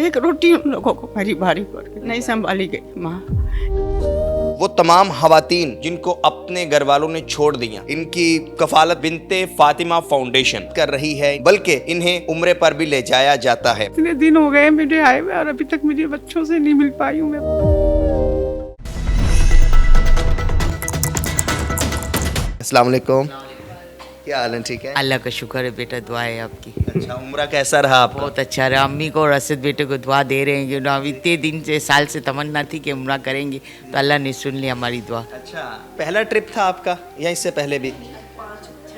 एक रोटी उन लोगों को मेरी भारी पड़ गई, नहीं संभाली गई माँ। वो तमाम खवातीन जिनको अपने घर वालों ने छोड़ दिया, इनकी कफालत बिनते फातिमा फाउंडेशन कर रही है, बल्कि इन्हें उम्रे पर भी ले जाया जाता है। इतने दिन हो गए मुझे आए हुए और अभी तक मुझे बच्चों से नहीं मिल पाई हूँ मैं। अस्सलाम वालेकुम, क्या हाल है? ठीक है, अल्लाह का शुक्र है बेटा, दुआ है आपकी। अच्छा, उम्रा कैसा रहा आपका? बहुत अच्छा रहा। अम्मी को और असद बेटे को दुआ दे रहे हैं कि ना, इतने दिन से साल से तमन्ना थी कि उम्रा करेंगे, तो अल्लाह ने सुन लिया हमारी दुआ। अच्छा, पहला ट्रिप था आपका या इससे पहले भी?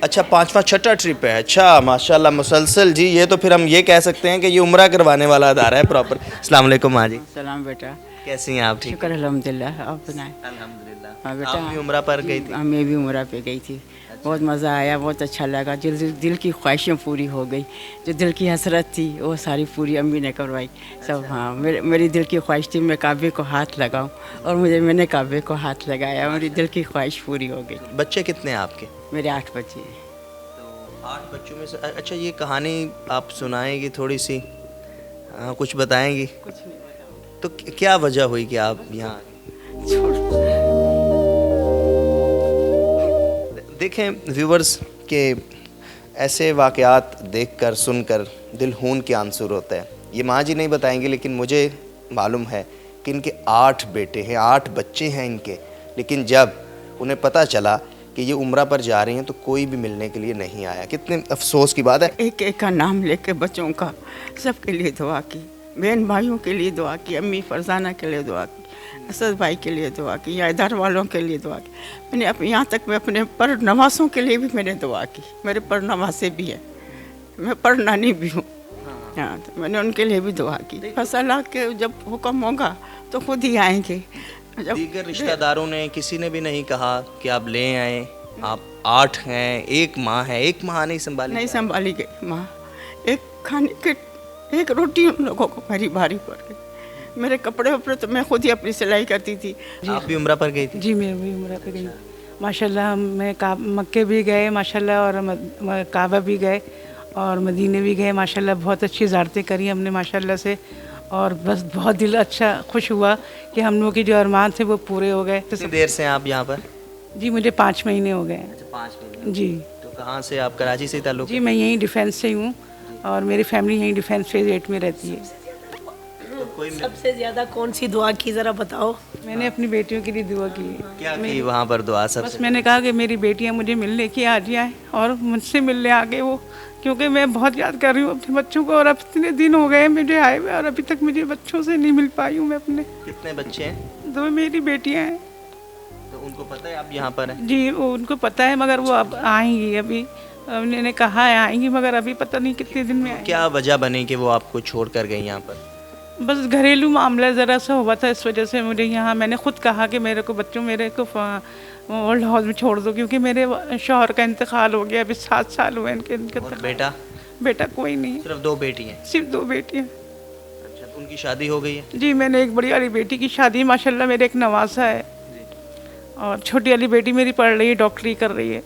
अच्छा, पांचवा छठा ट्रिप है। अच्छा, माशाल्लाह, मुसलसल जी। ये तो फिर हम ये कह सकते हैं कि ये उम्रा करवाने वाला अदारा है प्रॉपर। अस्सलाम वालेकुम माँ जी, सलाम बेटा, कैसी हैं आप? ठीक शुक्र अल्हम्दुलिल्लाह, आप सुनाएं? अल्हम्दुलिल्लाह। हाँ बेटा, आप भी उम्रा पर गई थी? मैं भी उम्रा पे गई थी। बहुत मज़ा आया, बहुत अच्छा लगा। दिल की ख्वाहिशें पूरी हो गई, जो दिल की हसरत थी वो सारी पूरी अम्मी ने करवाई सब। हाँ, मेरी दिल की ख्वाहिश थी मैं काबे को हाथ लगाऊं, और मैंने काबे को हाथ लगाया, मेरी दिल की ख्वाहिश पूरी हो गई। बच्चे कितने हैं आपके? मेरे 8 बच्चे हैं। तो 8 बच्चों में से अच्छा, ये कहानी आप सुनाएंगी थोड़ी सी? हाँ, कुछ बताएंगी? कुछ नहीं बताऊँ तो क्या वजह हुई कि आप यहाँ? देखें व्यूवर्स के ऐसे वाक़यात देखकर सुनकर दिल खून के आंसू होता है। ये माँ जी नहीं बताएंगे, लेकिन मुझे मालूम है कि इनके 8 बेटे हैं, 8 बच्चे हैं इनके। लेकिन जब उन्हें पता चला कि ये उम्रा पर जा रही हैं तो कोई भी मिलने के लिए नहीं आया। कितने अफसोस की बात है। एक एक का नाम लेके बच्चों का सबके लिए दुआ की, बहन भाइयों के लिए दुआ की, अम्मी फरजाना के लिए दुआ की, असद भाई के लिए दुआ की, या इधर वालों के लिए दुआ की। मैंने यहाँ तक मैं अपने पर नवासों के लिए भी मैंने दुआ की। मेरे पर नवासे भी है, मैं पर नानी भी हूँ। हाँ, तो मैंने उनके लिए भी दुआ की। बस अल्लाह के जब हुक्म होगा तो खुद ही आएंगे। जब दीगर रिश्तेदारों ने किसी ने भी नहीं कहा कि आप ले आए? आप 8 हैं, एक माँ है, एक माँ नहीं संभाली? नहीं संभाली गई माँ। एक खाने के एक रोटी उन लोगों को मेरी भारी पड़ गई। मेरे कपड़े वपड़े तो मैं खुद ही अपनी सिलाई करती थी। आप भी उम्रा पर गई थी? जी, मैं भी उम्रा पे गई माशाल्लाह। मैं मक्के भी गए माशाल्लाह, और काबा भी गए, और मदीने भी गए माशाल्लाह। बहुत अच्छी ज़ियारतें करी हमने माशाल्लाह से, और बस बहुत दिल अच्छा खुश हुआ कि हम लोगों के जो अरमान थे वो पूरे हो गए। कितनी देर से हैं आप यहाँ पर? जी, मुझे 5 महीने हो गए। अच्छा, 5 महीने। जी तो कहाँ से आप? कराची से ताल्लुक? जी, मैं यहीं डिफेंस से हूँ, और मेरी फैमिली यहीं डिफेंस फेज 8 में रहती है। सबसे ज्यादा कौन सी दुआ की जरा बताओ? मैंने अपनी बेटियों के लिए दुआ की। क्या की वहाँ पर दुआ? बस सबसे मैंने कहा कि मेरी बेटियां मुझे मिलने की आ जाए, और मुझसे मिलने आ गए वो, क्योंकि मैं बहुत याद कर रही हूँ अपने बच्चों को, और अब इतने दिन हो गए मुझे आए हुए और अभी तक मुझे बच्चों से नहीं मिल पाई हूँ मैं अपने। कितने बच्चे हैं? 2 मेरी बेटियां हैं। तो उनको पता है आप यहाँ पर हैं? जी, वो उनको पता है, मगर वो अब आएंगी। अभी उन्होंने कहा है आएंगी, मगर अभी पता नहीं कितने दिन में आएंगी। क्या वजह बनी कि वो आपको छोड़ कर गई यहाँ पर? बस घरेलू मामला ज़रा सा हुआ था, इस वजह से मुझे यहाँ, मैंने खुद कहा कि मेरे को ओल्ड हाउस में छोड़ दो, क्योंकि मेरे शौहर का इंतकाल हो गया। अभी 7 साल हुए इनके और बेटा? बेटा कोई नहीं, सिर्फ 2 बेटी हैं? सिर्फ 2 बेटियाँ। अच्छा, तो उनकी शादी हो गई है? जी, मैंने एक बड़ी वाली बेटी की शादी माशाल्लाह, मेरे एक नवासा है, और छोटी वाली बेटी मेरी पढ़ रही है, डॉक्टरी कर रही है,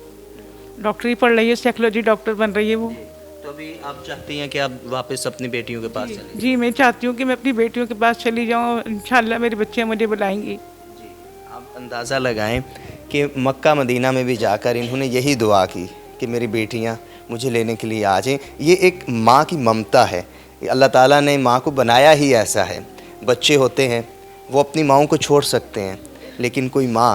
डॉक्टरी पढ़ रही है, साइकोलॉजी डॉक्टर बन रही है वो। तो अभी आप चाहती हैं कि आप वापस अपनी बेटियों के पास चलें? जी, मैं चाहती हूँ कि मैं अपनी बेटियों के पास चली जाऊँ। इंशाल्लाह मेरी बच्चियाँ मुझे बुलाएंगी। जी, आप अंदाज़ा लगाएं कि मक्का मदीना में भी जाकर इन्होंने यही दुआ की कि मेरी बेटियां मुझे लेने के लिए आ जाएं। ये एक माँ की ममता है। अल्लाह ताला ने माँ को बनाया ही ऐसा है। बच्चे होते हैं वो अपनी माँओं को छोड़ सकते हैं, लेकिन कोई माँ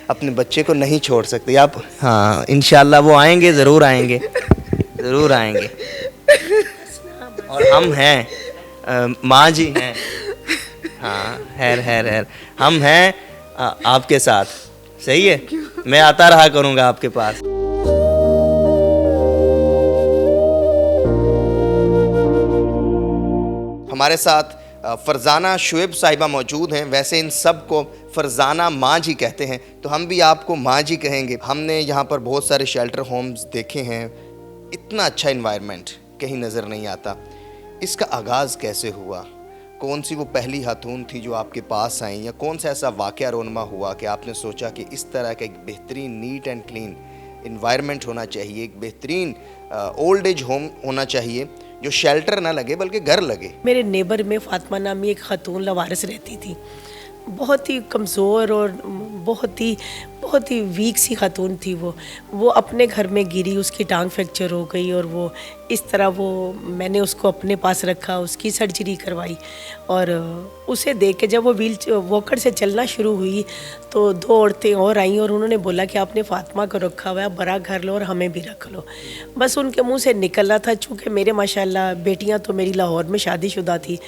अपने बच्चे को नहीं छोड़ सकती। आप हाँ, इंशाल्लाह वो आएंगे, ज़रूर आएंगे, ज़रूर आएंगे। और हम हैं, माँ जी हैं। हाँ, हैर हम हैं आपके साथ। सही है, मैं आता रहा करूँगा आपके पास। हमारे साथ फरजाना शुएब साहिबा मौजूद हैं। वैसे इन सब को फरजाना माँ जी कहते हैं, तो हम भी आपको माँ जी कहेंगे। हमने यहाँ पर बहुत सारे शेल्टर होम्स देखे हैं, इतना अच्छा इन्वायरमेंट कहीं नज़र नहीं आता। इसका आगाज़ कैसे हुआ? कौन सी वो पहली खातून थी जो आपके पास आई, या कौन सा ऐसा वाक़या रोनमा हुआ कि आपने सोचा कि इस तरह का एक बेहतरीन नीट एंड क्लीन इन्वायरमेंट होना चाहिए, एक बेहतरीन ओल्ड एज होम होना चाहिए, जो शेल्टर ना लगे बल्कि घर लगे। मेरे नेबर में फातिमा नामी एक खातून लवारिस रहती थी, बहुत ही कमज़ोर और बहुत ही वीक सी खातून थी। वो अपने घर में गिरी, उसकी टांग फ्रैक्चर हो गई और वो इस तरह मैंने उसको अपने पास रखा, उसकी सर्जरी करवाई और उसे देख के जब वो वॉकर से चलना शुरू हुई तो 2 औरतें और आईं और उन्होंने बोला कि आपने फातिमा को रखा हुआ है, बड़ा घर लो और हमें भी रख लो। बस उनके मुंह से निकलना था, चूँकि मेरे माशाल्लाह बेटियां तो मेरी लाहौर में शादीशुदा थी,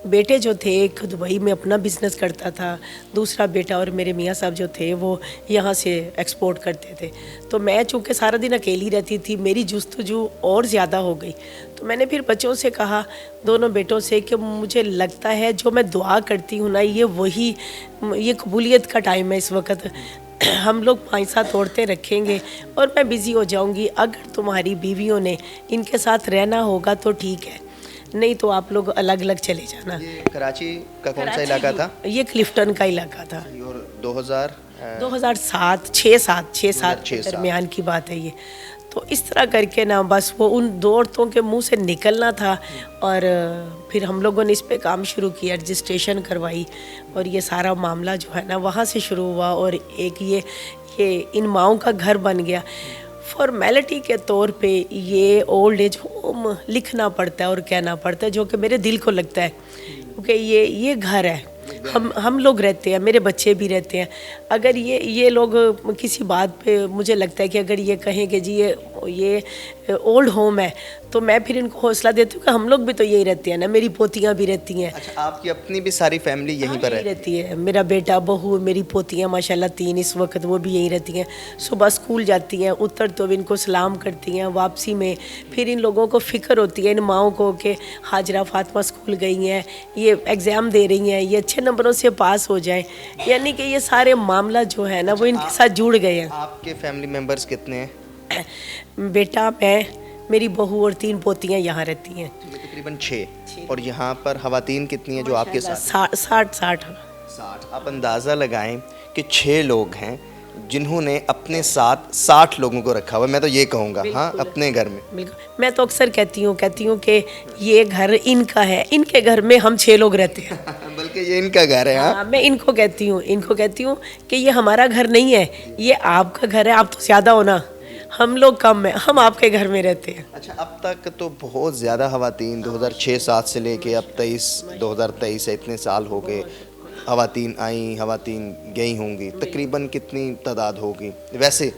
बेटे जो थे एक दुबई में अपना बिज़नेस करता था, दूसरा बेटा और मेरे मियाँ साहब जो थे वो यहाँ से एक्सपोर्ट करते थे। तो मैं चूँकि सारा दिन अकेली रहती थी, मेरी जुस्तजू और ज़्यादा हो गई। तो मैंने फिर बच्चों से कहा, दोनों बेटों से, कि मुझे लगता है जो मैं दुआ करती हूँ ना, ये कबूलियत का टाइम है इस वक्त। हम लोग 5-7 औरतें रखेंगे और मैं बिज़ी हो जाऊँगी। अगर तुम्हारी बीवियों ने इनके साथ रहना होगा तो ठीक है, नहीं तो आप लोग अलग अलग चले जाना। ये कराची का कौन सा इलाका था? ये क्लिफ्टन का इलाका था। और 2007 6-7 के दरमियान की बात है ये। तो इस तरह करके ना बस वो उन 2 औरतों के मुंह से निकलना था और फिर हम लोगों ने इस पे काम शुरू किया, रजिस्ट्रेशन करवाई और ये सारा मामला जो है ना वहाँ से शुरू हुआ और एक ये इन माओं का घर बन गया। फॉर्मेलिटी के तौर पे ये ओल्ड एज होम लिखना पड़ता है और कहना पड़ता है, जो कि मेरे दिल को लगता है, क्योंकि ये घर है, हम लोग रहते हैं, मेरे बच्चे भी रहते हैं। अगर ये लोग किसी बात पे, मुझे लगता है कि अगर ये कहें कि जी ये ओल्ड होम है, तो मैं फिर इनको हौसला देती हूँ कि हम लोग भी तो यही रहते हैं ना, मेरी पोतियाँ भी रहती हैं। अच्छा, आपकी अपनी भी सारी फैमिली यहीं पर है? रहती है, मेरा बेटा, बहू, मेरी पोतियाँ माशाल्लाह 3 इस वक्त, वो भी यहीं रहती हैं। सुबह स्कूल जाती हैं, उतर तो इनको सलाम करती हैं, वापसी में फिर इन लोगों को फ़िक्र होती है इन माओं को कि हाजरा फातिमा स्कूल गई हैं, ये एग्ज़ाम दे रही हैं, ये अच्छे नंबरों से पास हो जाएं, यानी कि ये सारे मामला जो है ना वो इनके साथ जुड़ गए हैं। आपके फैमिली मेम्बर्स कितने हैं? बेटा, मैं, मेरी बहू और 3 पोतियाँ यहाँ रहती हैं। तकरीबन 6। और यहाँ पर ख़वातीन कितनी हैं जो आपके साथ? 60। आप अंदाज़ा लगाएं कि 6 लोग हैं जिन्होंने अपने साथ 60 लोगों को रखा हुआ है। मैं तो ये कहूँगा, हाँ, अपने घर में। बिल्कुल, मैं तो अक्सर कहती हूँ कि ये घर इनका है, इनके घर में हम 6 लोग रहते हैं। बल्कि ये इनका घर है। हाँ, मैं इनको कहती हूँ कि ये हमारा घर नहीं है, ये आपका घर है, आप तो ज़्यादा हो ना, हम लोग कम हैं, हम आपके घर में रहते हैं। अच्छा, अब तक तो बहुत ज़्यादा ख़वातीन 2006-07 से लेके अब 2023 है, इतने साल हो गए, ख़वातीन आई, ख़वातीन गई होंगी, तकरीबन कितनी तादाद होगी वैसे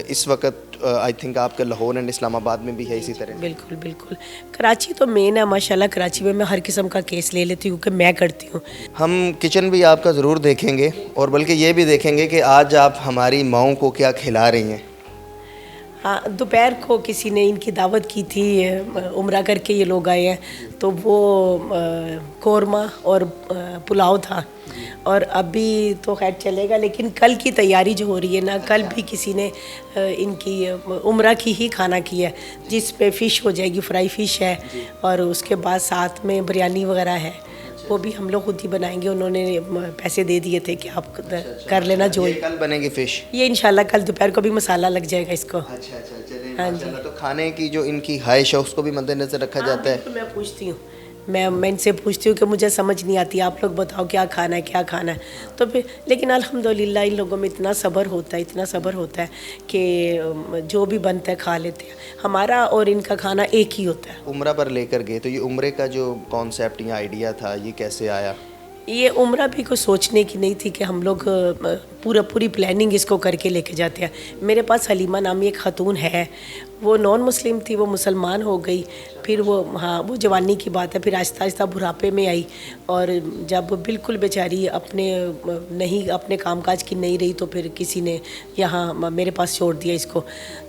इस वक्त? आई थिंक आपके लाहौर एंड इस्लामाबाद में भी है इसी तरह? बिल्कुल। कराची तो मेन है माशाल्लाह, कराची में मैं हर किस्म का केस ले लेती हूँ कि मैं करती हूँ। हम किचन भी आपका ज़रूर देखेंगे और बल्कि ये भी देखेंगे कि आज आप हमारी माओं को क्या खिला रही हैं। हाँ, दोपहर को किसी ने इनकी दावत की थी, उम्रा करके ये लोग आए हैं, तो वो कौरमा और पुलाव था और अभी तो खैर चलेगा, लेकिन कल की तैयारी जो हो रही है ना, कल भी किसी ने इनकी उम्रा की ही खाना किया है, जिस पे फ़िश हो जाएगी, फ्राई फ़िश है और उसके बाद साथ में बिरयानी वगैरह है, वो भी हम लोग खुद ही बनाएंगे। उन्होंने पैसे दे दिए थे कि आप कर लेना जो। ये कल बनेगी फ़िश? ये इंशाल्लाह कल दोपहर को भी मसाला लग जाएगा इसको। अच्छा, चलिए। हाँ जी। तो खाने की जो इनकी ख्वाहिश है उसको भी मद्देनजर रखा जाता है? मैं पूछती हूँ, मैं इनसे पूछती हूँ कि मुझे समझ नहीं आती, आप लोग बताओ क्या खाना है, तो फिर लेकिन अल्हम्दुलिल्लाह इन लोगों में इतना सब्र होता है कि जो भी बनता है खा लेते हैं। हमारा और इनका खाना एक ही होता है। उम्रा पर लेकर गए, तो ये उम्रे का जो कॉन्सेप्ट या आइडिया था, ये कैसे आया? ये उम्रा भी कुछ सोचने की नहीं थी कि हम लोग पूरी प्लानिंग इसको करके लेके जाते हैं। मेरे पास हलीमा नामी एक खातून है, वो नॉन मुस्लिम थी, वो मुसलमान हो गई, फिर वो जवानी की बात है, फिर आहिस्ता आहिस्ता बुढ़ापे में आई और जब बिल्कुल बेचारी अपने कामकाज की नहीं रही, तो फिर किसी ने यहाँ मेरे पास छोड़ दिया इसको।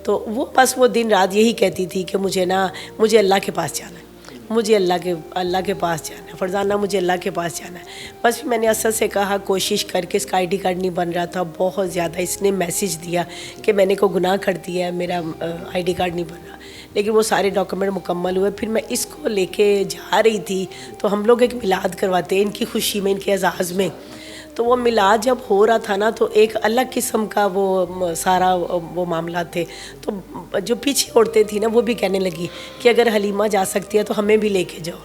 तो वो दिन रात यही कहती थी कि मुझे अल्लाह के पास जाना है, मुझे अल्लाह के पास जाना है, फरजाना मुझे अल्लाह के पास जाना है। बस मैंने असद से कहा, कोशिश करके इसका ID कार्ड नहीं बन रहा था, बहुत ज़्यादा इसने मैसेज दिया कि मैंने को गुनाह कर दिया है, मेरा ID कार्ड नहीं बन रहा, लेकिन वो सारे डॉक्यूमेंट मुकम्मल हुए। फिर मैं इसको लेके जा रही थी, तो हम लोग एक मिलाद करवाते हैं इनकी खुशी में, इनके एजाज़ में, तो वो मिलाद जब हो रहा था ना तो एक अलग किस्म का वो सारा वो मामला थे। तो जो पीछे औरतें थी ना वो भी कहने लगी कि अगर हलीमा जा सकती है तो हमें भी लेके जाओ,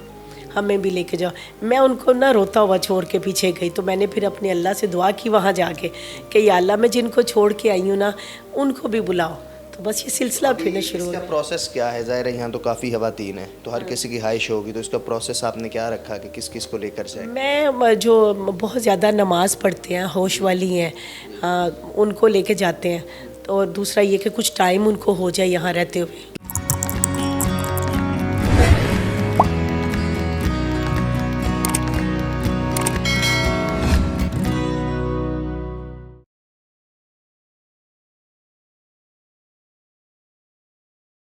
हमें भी लेके जाओ। मैं उनको ना रोता हुआ छोड़ के पीछे गई। तो मैंने फिर अपने अल्लाह से दुआ की वहाँ जाके कि या अल्लाह मैं जिनको छोड़ के आई हूँ ना उनको भी बुलाओ। तो बस ये सिलसिला फिर ना शुरू हो इसका गया। प्रोसेस क्या है? ज़ाहिर है यहाँ तो काफ़ी खवातीन है, तो हर किसी की ख्वाहिश होगी, तो इसका प्रोसेस आपने क्या रखा कि किस किस को लेकर जाए? मैं जो बहुत ज़्यादा नमाज़ पढ़ते हैं, होश वाली हैं, उनको लेके जाते हैं। और दूसरा ये कि कुछ टाइम उनको हो जाए यहाँ रहते हुए।